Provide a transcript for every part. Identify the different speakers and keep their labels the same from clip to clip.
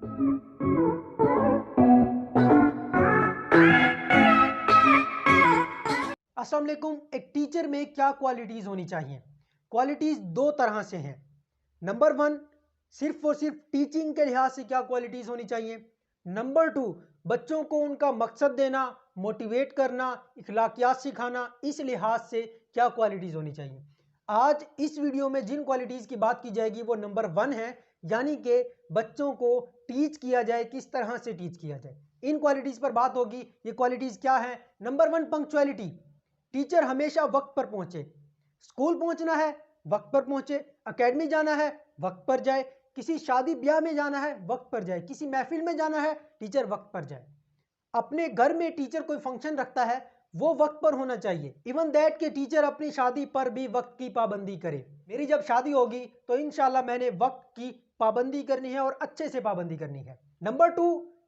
Speaker 1: अस्सलाम वालेकुम। एक टीचर में क्या क्वालिटीज़ होनी चाहिए? क्वालिटीज़ दो तरह से हैं। नंबर वन, सिर्फ और सिर्फ टीचिंग के लिहाज से क्या क्वालिटीज़ होनी चाहिए। नंबर टू, बच्चों को उनका मकसद देना, मोटिवेट करना, इखलाकियात सिखाना, इस लिहाज से क्या क्वालिटीज़ होनी चाहिए। आज इस वीडियो में जिन क्वालिटीज़ की बात की जाएगी वो नंबर वन है, यानी कि बच्चों को टीच किया जाए, किस तरह से टीच किया जाए, इन क्वालिटीज़ पर बात होगी। ये क्वालिटीज़ क्या है? Number one, punctuality. टीचर हमेशा वक्त पर पहुंचे। स्कूल पहुंचना है, वक्त पर पहुंचे। एकेडमी जाना है, वक्त पर जाए। किसी शादी ब्याह में जाना है, वक्त पर जाए। किसी महफिल में जाना है, टीचर वक्त पर जाए। अपने घर में टीचर कोई फंक्शन रखता है, वो वक्त पर होना चाहिए। इवन दैट के टीचर अपनी शादी पर भी वक्त की पाबंदी करे। मेरी जब शादी होगी तो इंशाल्लाह मैंने वक्त की पाबंदी करनी है और अच्छे से पाबंदी करनी है। नंबर टू,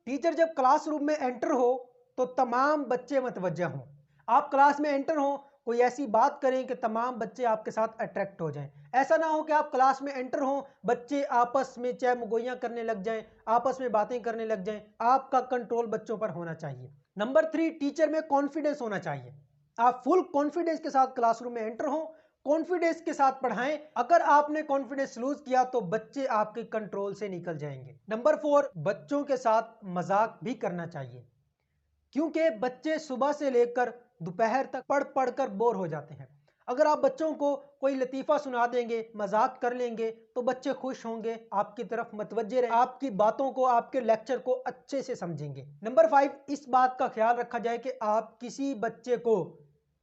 Speaker 1: टीचर जब क्लासरूम में एंटर हो तो तमाम बच्चे मतवज्जा हों। आप क्लास में एंटर हो, कोई ऐसी बात करें कि तमाम बच्चे आपके साथ अट्रैक्ट हो जाएं। ऐसा ना हो कि आप क्लास में एंटर हो, बच्चे आपस में चाहे मुगोइयां करने लग जाएं, आपस में बातें करने लग जाएं। आपका कंट्रोल बच्चों पर होना चाहिए। नंबर थ्री, टीचर में कॉन्फिडेंस होना चाहिए। आप फुल कॉन्फिडेंस के साथ क्लासरूम में एंटर हो, कॉन्फिडेंस के साथ पढ़ाएं। अगर आपने कॉन्फिडेंस लूज किया तो बच्चे आपके कंट्रोल से निकल जाएंगे। नंबर फोर, बच्चों के साथ मजाक भी करना चाहिए, क्योंकि बच्चे सुबह से लेकर दोपहर तक पढ़ पढ़ कर बोर हो जाते हैं। अगर आप बच्चों को कोई लतीफ़ा सुना देंगे, मजाक कर लेंगे, तो बच्चे खुश होंगे, आपकी तरफ मतवज्जे रहे, आपकी बातों को, आपके लेक्चर को अच्छे से समझेंगे। नंबर फाइव, इस बात का ख्याल रखा जाए कि आप किसी बच्चे को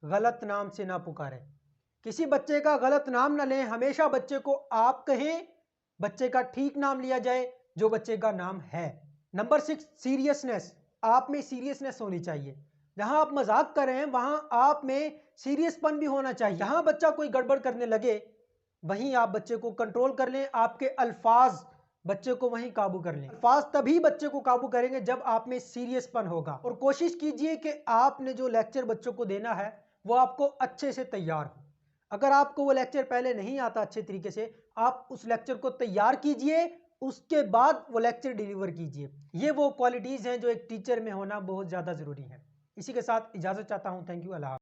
Speaker 1: गलत नाम से ना पुकारें। किसी बच्चे का गलत नाम ना लें। हमेशा बच्चे को आप कहें, बच्चे का ठीक नाम लिया जाए जो बच्चे का नाम है। Number six, seriousness. आप में सीरियसनेस होनी चाहिए। जहां आप मजाक कर रहे हैं वहां आप में सीरियसपन भी होना चाहिए। जहां बच्चा कोई गड़बड़ करने लगे वहीं आप बच्चे को कंट्रोल कर लें। आपके अल्फाज बच्चे को वहीं काबू कर लें। अल्फाज तभी बच्चे को काबू करेंगे जब आप में सीरियसपन होगा। और कोशिश कीजिए कि आपने जो लेक्चर बच्चों को देना है वो आपको अच्छे से तैयार हो। अगर आपको वो लेक्चर पहले नहीं आता अच्छे तरीके से, आप उस लेक्चर को तैयार कीजिए, उसके बाद वो लेक्चर डिलीवर कीजिए। ये वो क्वालिटीज़ हैं जो एक टीचर में होना बहुत ज़्यादा ज़रूरी है। इसी के साथ इजाज़त चाहता हूँ। Thank you. अल्लाह।